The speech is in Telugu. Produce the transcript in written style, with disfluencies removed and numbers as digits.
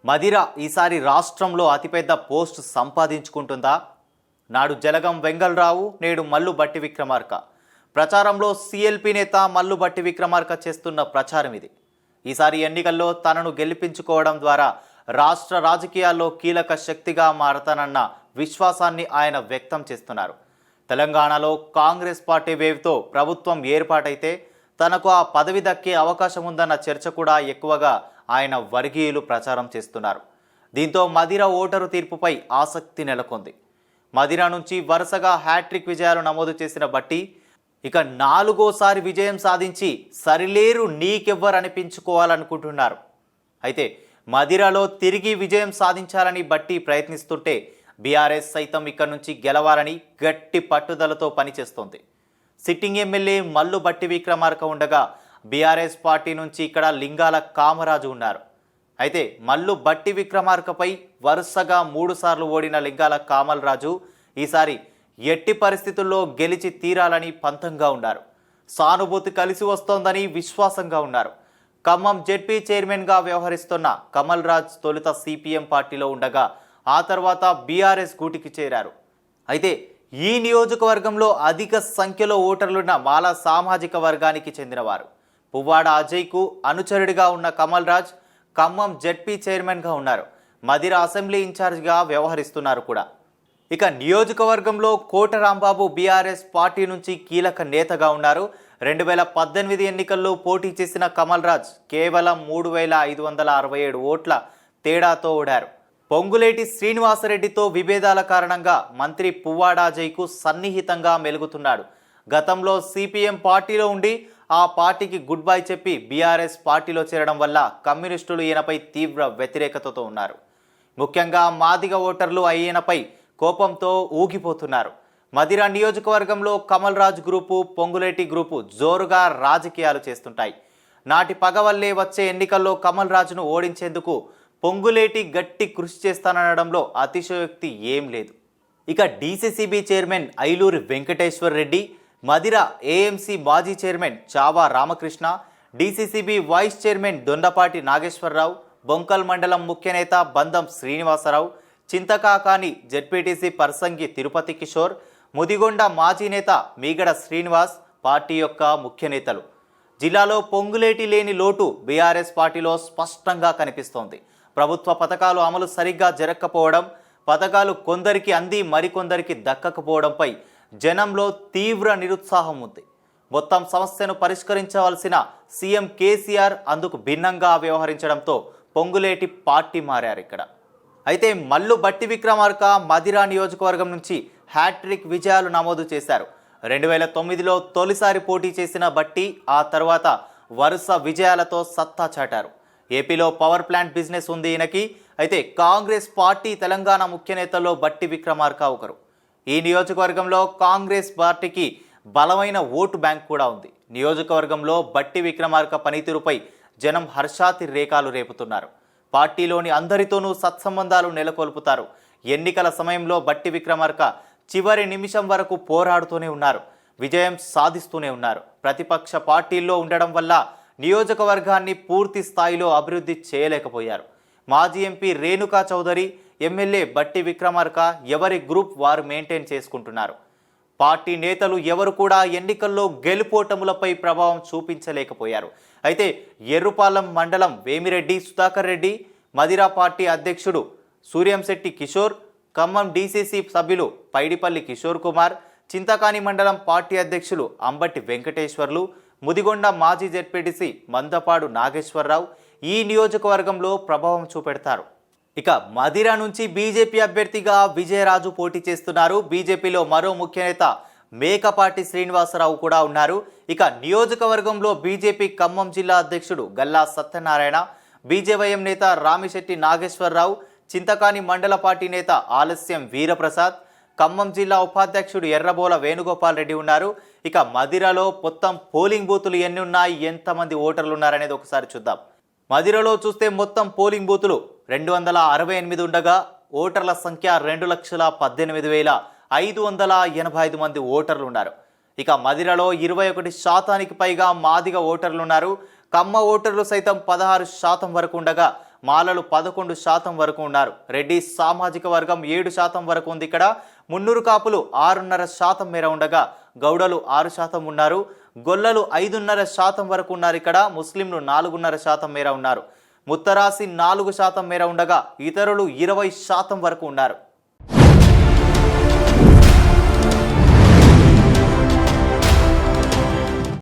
మదిర ఈసారి రాష్ట్రంలో అతిపెద్ద పోస్ట్ సంపాదించుకుంటుందా? నాడు జలగం వెంగళరావు, నేడు మల్లు బట్టి విక్రమార్క. ప్రచారంలో సిఎల్పి నేత మల్లు బట్టి విక్రమార్క చేస్తున్న ప్రచారం ఇది. ఈసారి ఎన్నికల్లో తనను గెలిపించుకోవడం ద్వారా రాష్ట్ర రాజకీయాల్లో కీలక శక్తిగా మారతానన్న విశ్వాసాన్ని ఆయన వ్యక్తం చేస్తున్నారు. తెలంగాణలో కాంగ్రెస్ పార్టీ వేవ్తో ప్రభుత్వం ఏర్పాటైతే తనకు ఆ పదవి దక్కే అవకాశం ఉందన్న చర్చ కూడా ఎక్కువగా ఆయన వర్గీయులు ప్రచారం చేస్తున్నారు. దీంతో మదిర ఓటరు తీర్పుపై ఆసక్తి నెలకొంది. మదిర నుంచి వరుసగా హ్యాట్రిక్ విజయాలు నమోదు చేసిన బట్టి ఇక 4వ విజయం సాధించి సరిలేరు నీకెవ్వరనిపించుకోవాలనుకుంటున్నారు. అయితే మదిరలో తిరిగి విజయం సాధించాలని బట్టి ప్రయత్నిస్తుంటే బీఆర్ఎస్ సైతం ఇక్కడ నుంచి గెలవాలని గట్టి పట్టుదలతో పనిచేస్తోంది. సిట్టింగ్ ఎమ్మెల్యే మల్లు బట్టి విక్రమార్క ఉండగా బీఆర్ఎస్ పార్టీ నుంచి ఇక్కడ లింగాల కామరాజు ఉన్నారు. అయితే మల్లు బట్టి విక్రమార్కపై వరుసగా 3 సార్లు ఓడిన లింగాల కామరాజు ఈసారి ఎట్టి పరిస్థితుల్లో గెలిచి తీరాలని పంతంగా ఉన్నారు. సానుభూతి కలిసి వస్తోందని విశ్వాసంగా ఉన్నారు. ఖమ్మం జెడ్పీ చైర్మన్గా వ్యవహరిస్తున్న కమల్ రాజ్ తొలుత సిపిఎం పార్టీలో ఉండగా ఆ తర్వాత బీఆర్ఎస్ గూటికి చేరారు. అయితే ఈ నియోజకవర్గంలో అధిక సంఖ్యలో ఓటర్లున్న మాల సామాజిక వర్గానికి చెందినవారు. పువ్వాడ అజయ్కు అనుచరుడిగా ఉన్న కమల్ రాజ్ ఖమ్మం జెడ్పీ చైర్మన్గా ఉన్నారు. మదిర అసెంబ్లీ ఇన్ఛార్జిగా వ్యవహరిస్తున్నారు కూడా. ఇక నియోజకవర్గంలో కోట రాంబాబు బీఆర్ఎస్ పార్టీ నుంచి కీలక నేతగా ఉన్నారు. 2018 ఎన్నికల్లో పోటీ చేసిన కమల్ రాజ్ కేవలం 3567 ఓట్ల తేడాతో ఓడారు. పొంగులేటి శ్రీనివాసరెడ్డితో విభేదాల కారణంగా మంత్రి పువ్వాడ అజయ్కు సన్నిహితంగా మెలుగుతున్నాడు. గతంలో సిపిఎం పార్టీలో ఉండి ఆ పార్టీకి గుడ్ బై చెప్పి బీఆర్ఎస్ పార్టీలో చేరడం వల్ల కమ్యూనిస్టులు ఈయనపై తీవ్ర వ్యతిరేకతతో ఉన్నారు. ముఖ్యంగా మాదిగ ఓటర్లు ఈయనపై కోపంతో ఊగిపోతున్నారు. మదిర నియోజకవర్గంలో కమల్ రాజ్ గ్రూపు, పొంగులేటి గ్రూపు జోరుగా రాజకీయాలు చేస్తుంటాయి. నాటి పగ వల్లే వచ్చే ఎన్నికల్లో కమల్ రాజును ఓడించేందుకు పొంగులేటి గట్టి కృషి చేస్తాననడంలో అతిశయోక్తి ఏం లేదు. ఇక DCCB chairman Ailuri Venkateshwar Reddy, Madira AMC మాజీ chairman Chava Ramakrishna, DCCB vice chairman Dondapati Nageswararao, Bonakal మండలం ముఖ్య నేత బందం శ్రీనివాసరావు, చింతకాకాని జెడ్పీటీసీ పర్సంగి తిరుపతి కిషోర్, ముదిగొండ మాజీ నేత మీగడ శ్రీనివాస్ పార్టీ యొక్క ముఖ్య నేతలు. జిల్లాలో పొంగులేటి లేని లోటు బీఆర్ఎస్ పార్టీలో స్పష్టంగా కనిపిస్తోంది. ప్రభుత్వ పథకాలు అమలు సరిగ్గా జరగకపోవడం, పథకాలు కొందరికి అంది మరికొందరికి దక్కకపోవడంపై జనంలో తీవ్ర నిరుత్సాహం ఉంది. మొత్తం సమస్యను పరిష్కరించవలసిన సీఎం కేసీఆర్ అందుకు భిన్నంగా వ్యవహరించడంతో పొంగులేటి పార్టీ మారారు ఇక్కడ. అయితే మల్లు బట్టి విక్రమార్క మదిర నియోజకవర్గం నుంచి హ్యాట్రిక్ విజయాలు నమోదు చేశారు. 2009లో తొలిసారి పోటీ చేసిన బట్టి ఆ తర్వాత వరుస విజయాలతో సత్తా చాటారు. ఏపీలో పవర్ ప్లాంట్ బిజినెస్ ఉంది ఈయనకి. అయితే కాంగ్రెస్ పార్టీ తెలంగాణ ముఖ్య నేతల్లో బట్టి విక్రమార్క ఒకరు. ఈ నియోజకవర్గంలో కాంగ్రెస్ పార్టీకి బలమైన ఓటు బ్యాంక్ కూడా ఉంది. నియోజకవర్గంలో బట్టి విక్రమార్క పనితీరుపై జనం హర్షాతిరేకాలు రేపుతున్నారు. పార్టీలోని అందరితోనూ సత్సంబంధాలు నెలకొల్పుతారు. ఎన్నికల సమయంలో బట్టి విక్రమార్క చివరి నిమిషం వరకు పోరాడుతూనే ఉన్నారు. విజయం సాధిస్తూనే ఉన్నారు. ప్రతిపక్ష పార్టీల్లో ఉండడం వల్ల నియోజకవర్గాన్ని పూర్తి స్థాయిలో అభివృద్ధి చేయలేకపోయారు. మాజీ ఎంపీ రేణుకా చౌదరి, ఎమ్మెల్యే బట్టి విక్రమార్క ఎవరి గ్రూప్ వారు మెయింటైన్ చేసుకుంటున్నారు. పార్టీ నేతలు ఎవరు కూడా ఎన్నికల్లో గెలుపోటములపై ప్రభావం చూపించలేకపోయారు. అయితే ఎర్రుపాలెం మండలం వేమిరెడ్డి సుధాకర్ రెడ్డి, మదిర పార్టీ అధ్యక్షుడు సూర్యంశెట్టి కిషోర్, ఖమ్మం డీసీసీ సభ్యులు పైడిపల్లి కిషోర్ కుమార్, చింతకాని మండలం పార్టీ అధ్యక్షులు అంబటి వెంకటేశ్వర్లు, ముదిగొండ మాజీ జెడ్పీటీసీ మందపాడు నాగేశ్వరరావు ఈ నియోజకవర్గంలో ప్రభావం చూపెడతారు. ఇక మదిర నుంచి బీజేపీ అభ్యర్థిగా విజయరాజు పోటీ చేస్తున్నారు. బీజేపీలో మరో ముఖ్య నేత మేకపాటి శ్రీనివాసరావు కూడా ఉన్నారు. ఇక నియోజకవర్గంలో బీజేపీ ఖమ్మం జిల్లా అధ్యక్షుడు గల్లా సత్యనారాయణ, బీజేవైఎం నేత రామిశెట్టి నాగేశ్వరరావు, చింతకాని మండల పార్టీ నేత ఆలస్యం వీరప్రసాద్, ఖమ్మం జిల్లా ఉపాధ్యక్షుడు ఎర్రబోల వేణుగోపాల్ రెడ్డి ఉన్నారు. ఇక మదిరలో మొత్తం పోలింగ్ బూతులు ఎన్ని ఉన్నాయి, ఎంతమంది ఓటర్లు ఉన్నారనేది ఒకసారి చూద్దాం. మదిరలో చూస్తే మొత్తం పోలింగ్ బూతులు 268 ఉండగా ఓటర్ల సంఖ్య 2,18,585 మంది ఓటర్లు ఉన్నారు. ఇక మదిరలో 21% పైగా మాదిగ ఓటర్లు ఉన్నారు. కమ్మ ఓటర్లు సైతం 16% వరకు ఉండగా మాలలు 11% వరకు ఉన్నారు. రెడ్డి సామాజిక వర్గం 7% వరకు ఉంది. ఇక్కడ మున్నూరు కాపులు 6.5% మేర ఉండగా గౌడలు 6% ఉన్నారు. గొల్లలు 5.5% వరకు ఉన్నారు. ఇక్కడ ముస్లింలు 4.5% మేర ఉన్నారు. ముత్తరాసి 4% మేర ఉండగా ఇతరులు 20% వరకు ఉన్నారు.